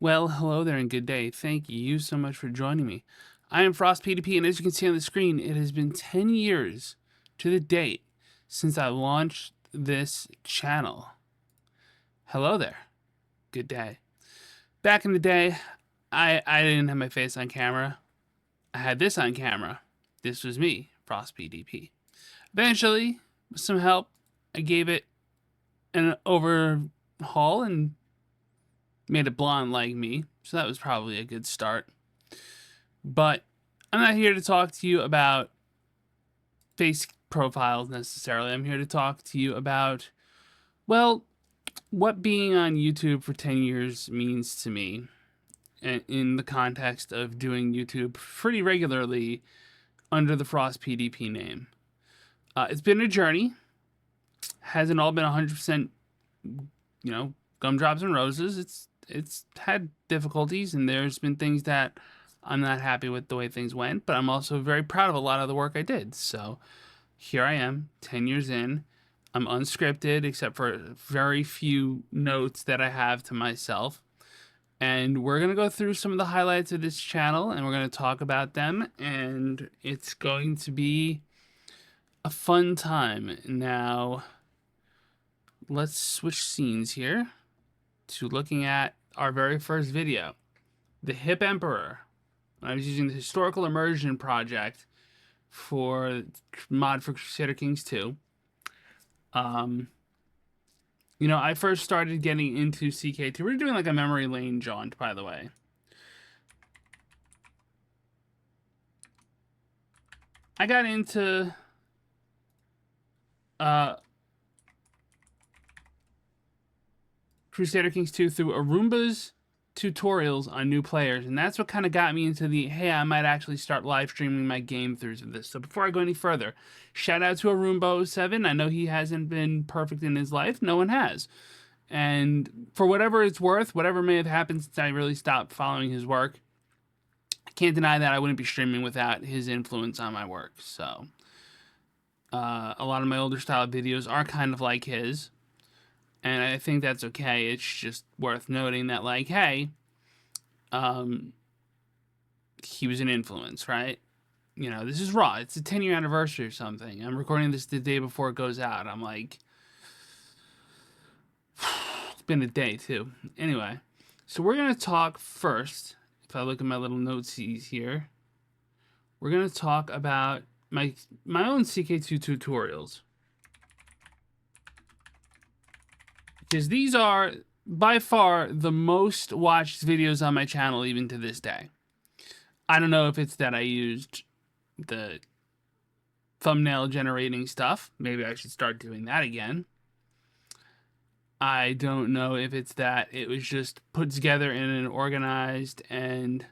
Well, hello there and good day. Thank you so much for joining me. I am FrostPDP, and as you can see on the screen, it has been 10 years to the date since I launched this channel. Hello there. Good day. Back in the day, I didn't have my face on camera. I had this on camera. This was me, FrostPDP. Eventually, with some help, I gave it an overhaul and made it blonde like me. So that was probably a good start. But I'm not here to talk to you about face profiles necessarily. I'm here to talk to you about, well, what being on YouTube for 10 years means to me in the context of doing YouTube pretty regularly under the FrostPDP name. It's been a journey. Hasn't all been 100%, gumdrops and roses. It's had difficulties, and there's been things that I'm not happy with the way things went, but I'm also very proud of a lot of the work I did. So here I am, 10 years in. I'm unscripted except for very few notes that I have to myself. And we're going to go through some of the highlights of this channel and we're going to talk about them. And it's going to be a fun time. Now, let's switch scenes here to looking at our very first video, The Hip Emperor. I was using the Historical Immersion project for mod for Crusader Kings 2. I first started getting into CK2. We're doing like a memory lane jaunt, by the way. I got into Crusader Kings 2 through Arumba's tutorials on new players, and that's what kind of got me into the, hey, I might actually start live streaming my game throughs of this. So before I go any further, shout out to Arumba07. I know he hasn't been perfect in his life. No one has. And for whatever it's worth, whatever may have happened since I really stopped following his work, I can't deny that I wouldn't be streaming without his influence on my work. So a lot of my older style videos are kind of like his. And I think that's okay. It's just worth noting that, like, hey, he was an influence, right? This is raw. It's a 10-year anniversary or something. I'm recording this the day before it goes out. I'm like, it's been a day too. Anyway, so we're going to talk first. If I look at my little noteses here, we're going to talk about my own CK2 tutorials. Because these are by far the most watched videos on my channel even to this day. I don't know if it's that I used the thumbnail generating stuff. Maybe I should start doing that again. I don't know if it's that it was just put together in an organized and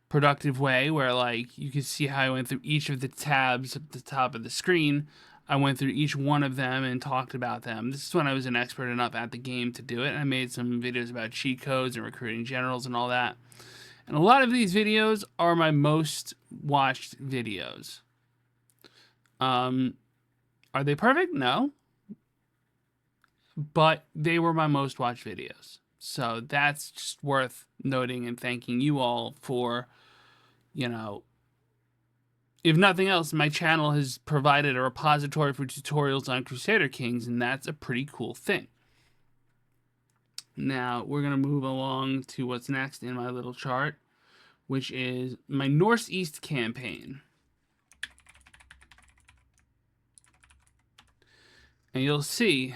productive way where, like, you could see how I went through each of the tabs at the top of the screen. I went through each one of them and talked about them. This is when I was an expert enough at the game to do it. I made some videos about cheat codes and recruiting generals and all that. And a lot of these videos are my most watched videos. Are they perfect? No. But they were my most watched videos. So that's just worth noting and thanking you all for, if nothing else, my channel has provided a repository for tutorials on Crusader Kings, and that's a pretty cool thing. Now, we're going to move along to what's next in my little chart, which is my Northeast campaign. And you'll see,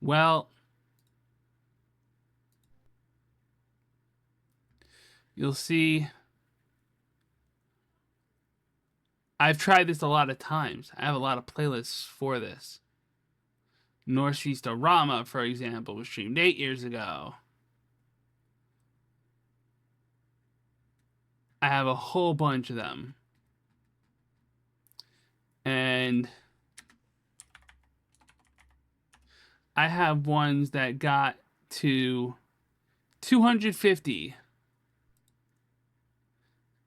well, I've tried this a lot of times. I have a lot of playlists for this. Northeast Rama, for example, was streamed 8 years ago. I have a whole bunch of them. And I have ones that got to 250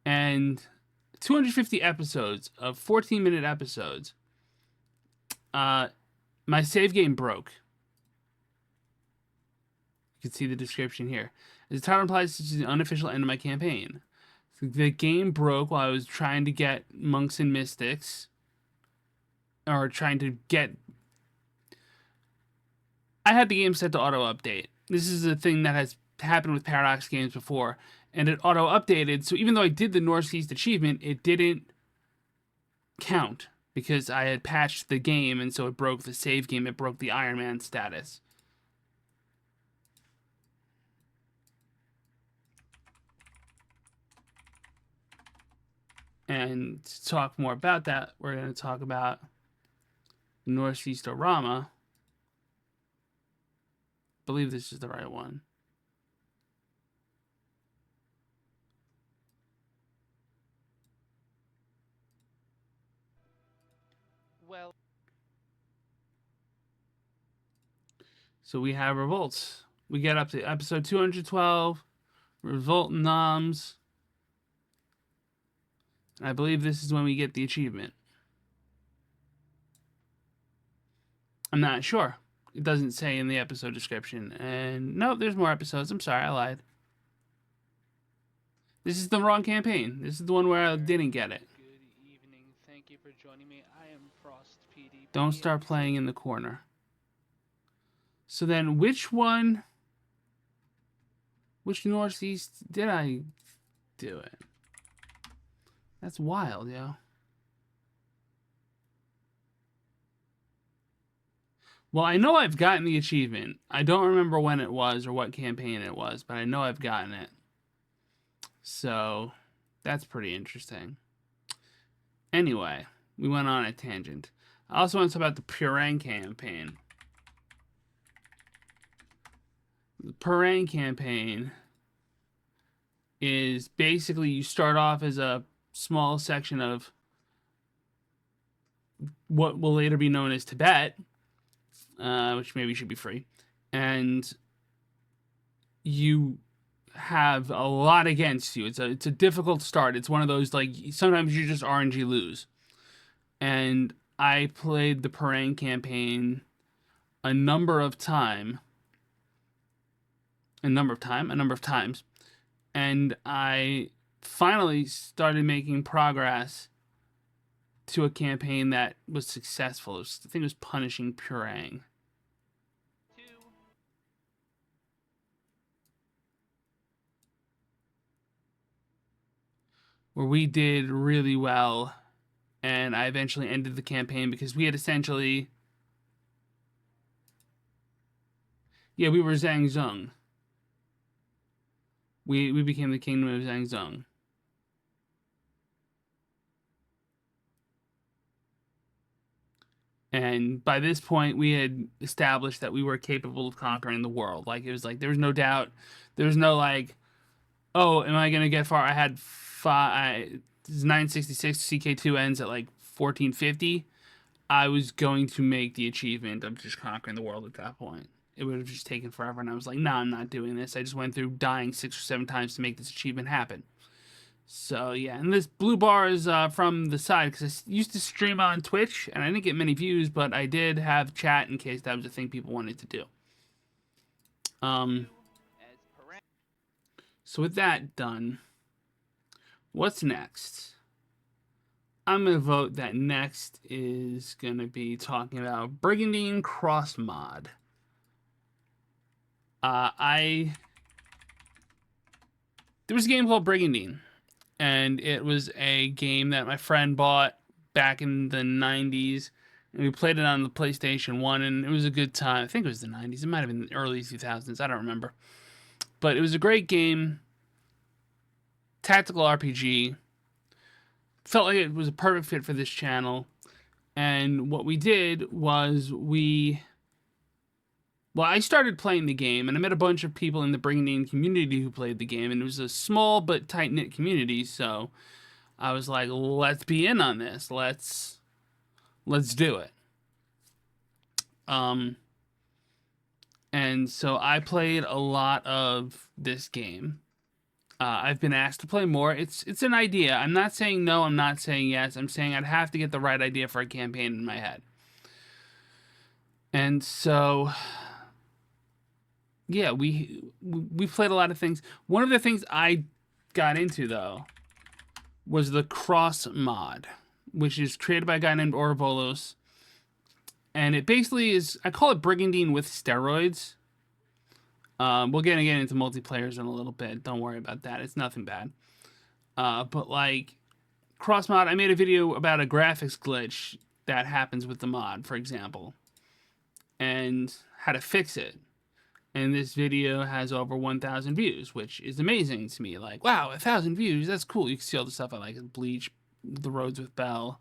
and 250 episodes of 14-minute episodes. My save game broke. can see the description here. As the title implies, this is the unofficial end of my campaign. The game broke while I was trying to get monks and mystics, or trying to get. I had the game set to auto update. This is a thing that has happened with Paradox games before, and it auto updated. So even though I did the Northeast achievement, it didn't count because I had patched the game, and so it broke the save game. It broke the Iron Man status. And to talk more about that, we're going to talk about Northeast-orama. I believe this is the right one. Well, so we have revolts. We get up to episode 212, revolt noms. I believe this is when we get the achievement. I'm not sure. It doesn't say in the episode description. And no, there's more episodes. I'm sorry, I lied. This is the wrong campaign. This is the one where I didn't get it. good evening. Thank you for joining me. I am FrostPDP. Don't start playing in the corner. So then, which Northeast did I do it? That's wild, yo. Well, I know I've gotten the achievement. I don't remember when it was or what campaign it was, but I know I've gotten it. So, that's pretty interesting. Anyway, we went on a tangent. I also want to talk about the Purang campaign. The Purang campaign is basically you start off as a small section of what will later be known as Tibet, which maybe should be free, and you have a lot against you. It's a difficult start. It's one of those, like, sometimes you just RNG lose. And I played the Purang campaign a number of times, and I finally started making progress to a campaign that was successful. I think it was Punishing Purang. Where we did really well, and I eventually ended the campaign because we had essentially... Yeah, we were Zhang Zung. We became the kingdom of Zhang Zung. And by this point, we had established that we were capable of conquering the world. Like, it was like, there was no doubt. There was no, like, oh, am I going to get far? I had 966, CK2 ends at, like, 1450. I was going to make the achievement of just conquering the world at that point. It would have just taken forever, and I was like, nah, I'm not doing this. I just went through dying 6 or 7 times to make this achievement happen. So, yeah, and this blue bar is from the side, because I used to stream on Twitch, and I didn't get many views, but I did have chat in case that was a thing people wanted to do. So with that done, what's next? I'm going to vote that next is going to be talking about Brigandine Cross Mod. There was a game called Brigandine, and it was a game that my friend bought back in the 90s, and we played it on the PlayStation 1, and it was a good time. I think it was the 90s. It might have been the early 2000s. I don't remember. But it was a great game. Tactical RPG. Felt like it was a perfect fit for this channel. And what we did was I started playing the game, and I met a bunch of people in the Brigandine community who played the game, and it was a small but tight-knit community, so I was like, let's be in on this. Let's do it. And so I played a lot of this game. I've been asked to play more. It's an idea. I'm not saying no, I'm not saying yes. I'm saying I'd have to get the right idea for a campaign in my head. And so yeah, we played a lot of things. One of the things I got into though was the cross mod, which is created by a guy named Ouroboros, and it basically is, I call it brigandine with steroids. We'll get into multiplayers in a little bit. Don't worry about that. It's nothing bad. But like cross mod, I made a video about a graphics glitch that happens with the mod, for example, and how to fix it. And this video has over 1,000 views, which is amazing to me. Like, wow, 1,000 views, that's cool. You can see all the stuff I like, Bleach, The Roads with Bell.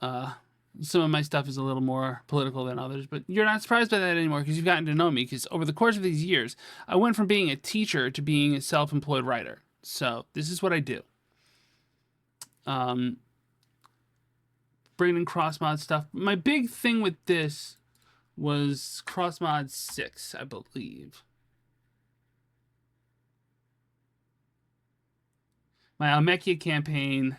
Some of my stuff is a little more political than others, but you're not surprised by that anymore because you've gotten to know me. Because over the course of these years, I went from being a teacher to being a self-employed writer. So this is what I do. Bringing in cross-mod stuff. My big thing with this was cross-mod 6, I believe. My Almekia campaign.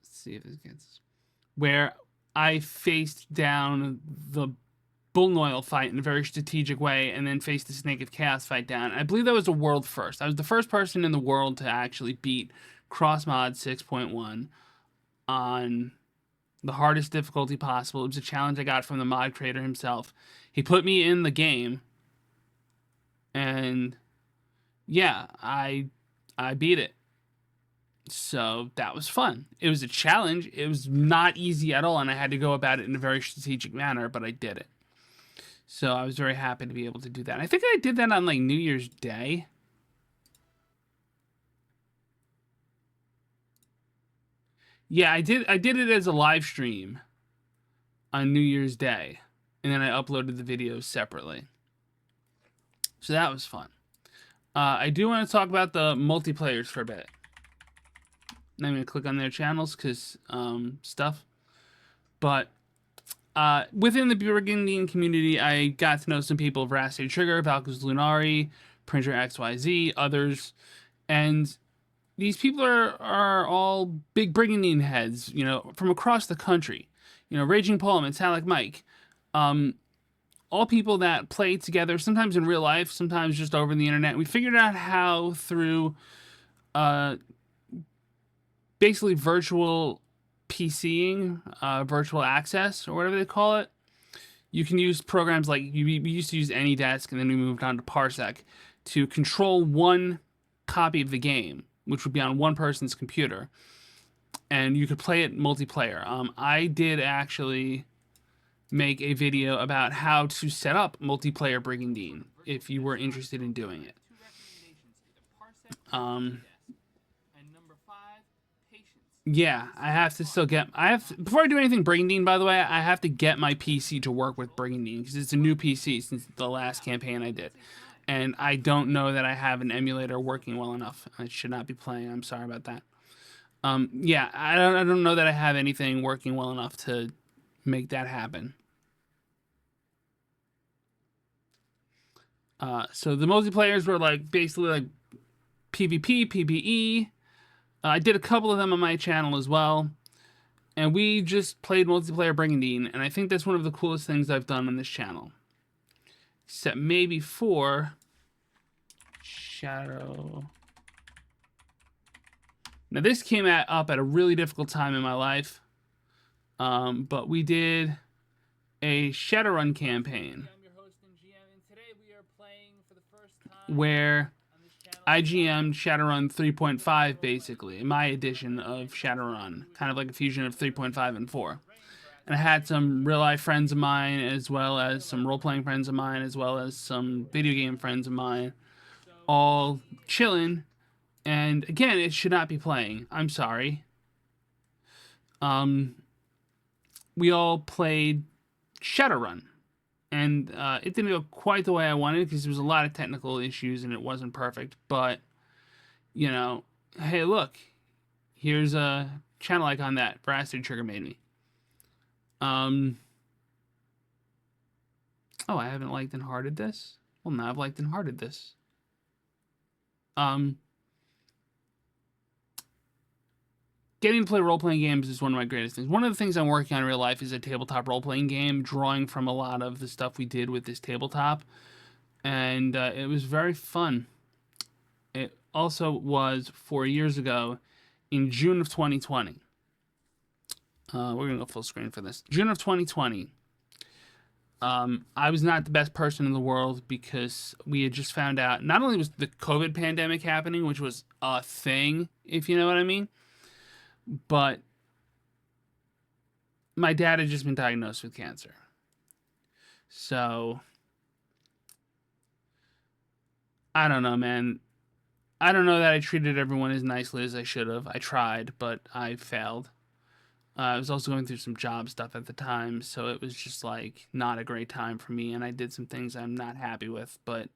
Let's see if this gets, where I faced down the Bullnoil fight in a very strategic way and then faced the Snake of Chaos fight down. I believe that was a world first. I was the first person in the world to actually beat Crossmod 6.1 on the hardest difficulty possible. It was a challenge I got from the mod creator himself. He put me in the game, and yeah, I beat it. So that was fun. It was a challenge. It was not easy at all, and I had to go about it in a very strategic manner, but I did it. So I was very happy to be able to do that. I think I did that on like New Year's Day. Yeah, I did it as a live stream on New Year's Day, and then I uploaded the videos separately. So that was fun. I do want to talk about the multiplayers for a bit. And I'm going to click on their channels because stuff. But within the Brigandine community, I got to know some people, Veracity Trigger, Valkus Lunari, Printer XYZ, others. And these people are all big Brigandine heads, you know, from across the country. You know, Raging Paul, Metallic Mike. All people that play together, sometimes in real life, sometimes just over the internet. We figured out how through basically virtual PCing, virtual access, or whatever they call it. You can use programs like, we used to use AnyDesk, and then we moved on to Parsec to control one copy of the game, which would be on one person's computer. And you could play it multiplayer. I did actually make a video about how to set up multiplayer Brigandine if you were interested in doing it. Yeah, I have to still get, before I do anything Brigandine, by the way, I have to get my PC to work with Brigandine because it's a new PC since the last campaign I did. And I don't know that I have an emulator working well enough. I should not be playing. I'm sorry about that. Yeah, I don't know that I have anything working well enough to make that happen. So the multiplayers were like basically like PvP, PvE. I did a couple of them on my channel as well. And we just played multiplayer Brigandine, and I think that's one of the coolest things I've done on this channel. Except maybe for Shadow. Now this came up at a really difficult time in my life. But we did a Shadowrun campaign where I GM'd Shadowrun 3.5, basically, my edition of Shadowrun, kind of like a fusion of 3.5 and 4. And I had some real-life friends of mine, as well as some role-playing friends of mine, as well as some video game friends of mine, all chilling. And again, it should not be playing. I'm sorry. We all played Shadowrun. And it didn't go quite the way I wanted because there was a lot of technical issues and it wasn't perfect. But, you know, hey, look, here's a channel icon that Veracity Trigger made me. Oh, I haven't liked and hearted this? Well, now I've liked and hearted this. getting to play role-playing games is one of my greatest things. One of the things I'm working on in real life is a tabletop role-playing game, drawing from a lot of the stuff we did with this tabletop. And it was very fun. It also was 4 years ago in June of 2020. We're going to go full screen for this. June of 2020. I was not the best person in the world because we had just found out, not only was the COVID pandemic happening, which was a thing, if you know what I mean, but my dad had just been diagnosed with cancer. So, I don't know, man. I don't know that I treated everyone as nicely as I should have. I tried, but I failed. I was also going through some job stuff at the time, so it was just like not a great time for me, and I did some things I'm not happy with, but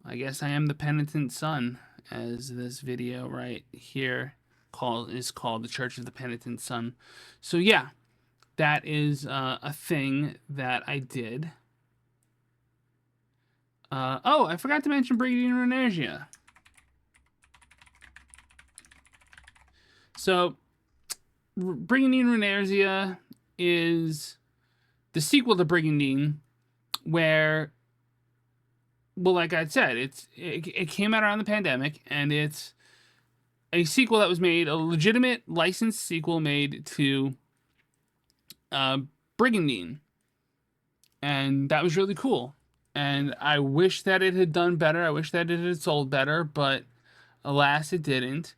I guess I am the penitent son, as this video right here is called the Church of the Penitent Son. So yeah, that is a thing that I did. Oh, I forgot to mention Brigadier Renergia. So, Brigandine Renergia is the sequel to Brigandine, where, well, like I said, it came out around the pandemic, and it's a sequel that was made, a legitimate licensed sequel made to Brigandine, and that was really cool. And I wish that it had done better. I wish that it had sold better, but alas, it didn't.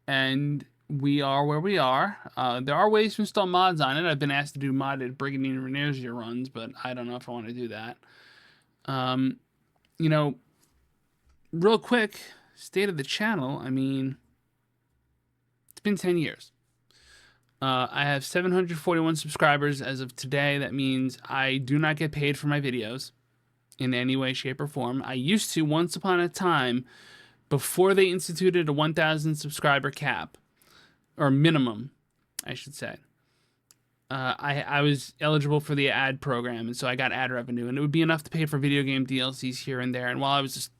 And we are where we are. There are ways to install mods on it. I've been asked to do modded Brigandine Renergia runs, but I don't know if I want to do that. You know, real quick, state of the channel. I mean, it's been 10 years. I have 741 subscribers as of today. That means I do not get paid for my videos in any way, shape, or form. I used to once upon a time, before they instituted a 1,000 subscriber cap, or minimum, I should say. I was eligible for the ad program, and so I got ad revenue, and it would be enough to pay for video game DLCs here and there. And while I was just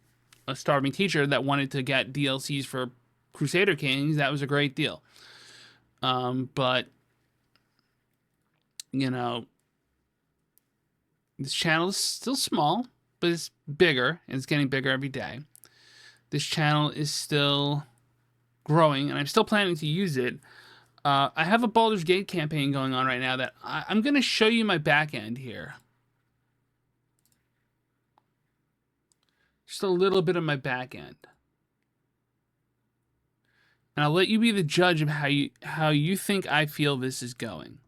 a starving teacher that wanted to get DLCs for Crusader Kings, that was a great deal. But, you know, this channel is still small, but it's bigger, and it's getting bigger every day. This channel is still growing, and I'm still planning to use it. I have a Baldur's Gate campaign going on right now that I'm going to show you my back end here. Just a little bit of my back end. And I'll let you be the judge of how you think I feel this is going.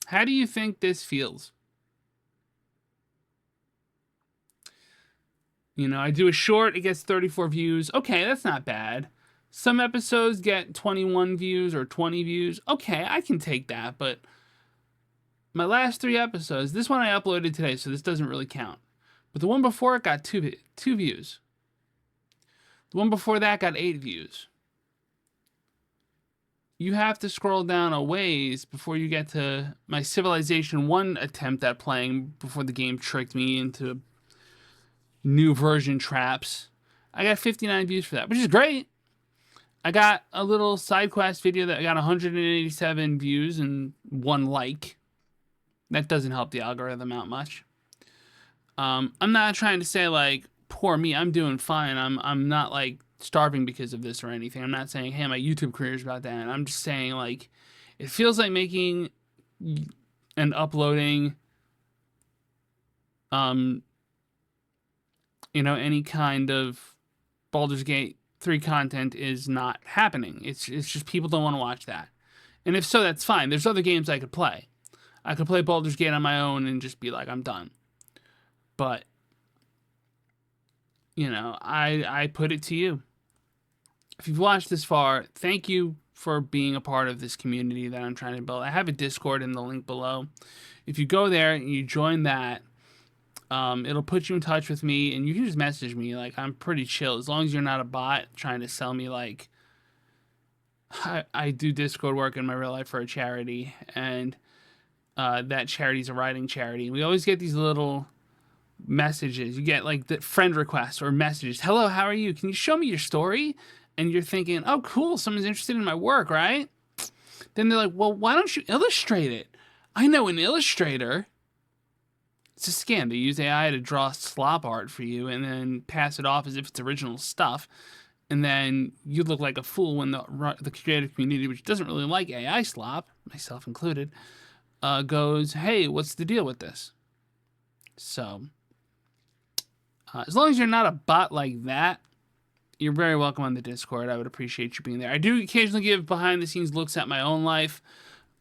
How do you think this feels? You know, I do a short, it gets 34 views. Okay, that's not bad. Some episodes get 21 views or 20 views. Okay, I can take that, but my last 3 episodes, this one I uploaded today, so this doesn't really count. But the one before it got 2 views. The one before that got 8 views. You have to scroll down a ways before you get to my Civilization 1 attempt at playing before the game tricked me into new version traps. I got 59 views for that, which is great. I got a little side quest video that got 187 views and 1 like. That doesn't help the algorithm out much. I'm not trying to say like, poor me, I'm doing fine. I'm not like starving because of this or anything. I'm not saying, hey, my YouTube career is about that. I'm just saying like, it feels like making and uploading, you know, any kind of Baldur's Gate 3 content is not happening. It's just people don't want to watch that. And if so, that's fine. There's other games I could play. I could play Baldur's Gate on my own and just be like, I'm done. But, you know, I put it to you. If you've watched this far, thank you for being a part of this community that I'm trying to build. I have a Discord in the link below. If you go there and you join that, it'll put you in touch with me, and you can just message me. Like, I'm pretty chill. As long as you're not a bot trying to sell me, like, I do Discord work in my real life for a charity, and that charity's a writing charity. We always get these little messages. You get like the friend requests or messages. Hello, how are you? Can you show me your story? And you're thinking, oh, cool, someone's interested in my work, right? Then they're like, well, why don't you illustrate it? I know an illustrator. It's a scam. They use AI to draw slop art for you and then pass it off as if it's original stuff. And then you look like a fool when the creative community, which doesn't really like AI slop, myself included, goes, hey, what's the deal with this? So, as long as you're not a bot like that, you're very welcome on the Discord. I would appreciate you being there. I do occasionally give behind the scenes looks at my own life.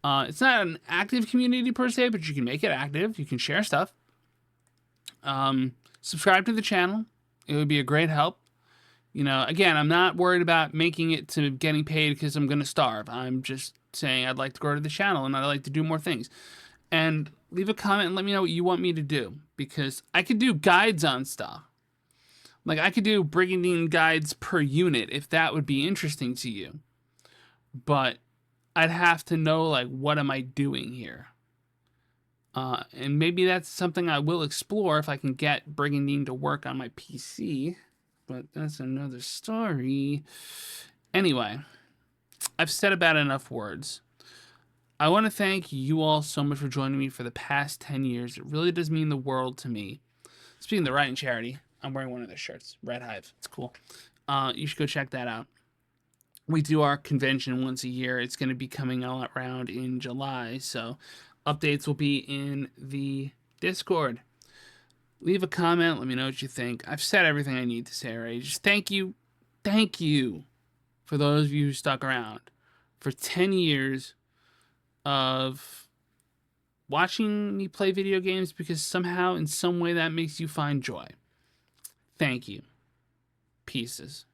It's not an active community per se, but you can make it active. You can share stuff. Subscribe to the channel. It would be a great help. You know, again, I'm not worried about making it to getting paid because I'm going to starve. I'm just saying I'd like to grow to the channel and I'd like to do more things. And leave a comment and let me know what you want me to do, because I could do guides on stuff. Like, I could do brigandine guides per unit if that would be interesting to you. But I'd have to know, like, what am I doing here? And maybe that's something I will explore if I can get brigandine to work on my PC. But that's another story. Anyway, I've said about enough words. I want to thank you all so much for joining me for the past 10 years. It really does mean the world to me. Speaking of the writing charity, I'm wearing one of their shirts. Red Hive. It's cool. You should go check that out. We do our convention once a year. It's going to be coming out around in July. So updates will be in the Discord. Leave a comment. Let me know what you think. I've said everything I need to say already. Just thank you. Thank you for those of you who stuck around for 10 years of watching me play video games, because somehow, in some way, that makes you find joy. Thank you. Pieces.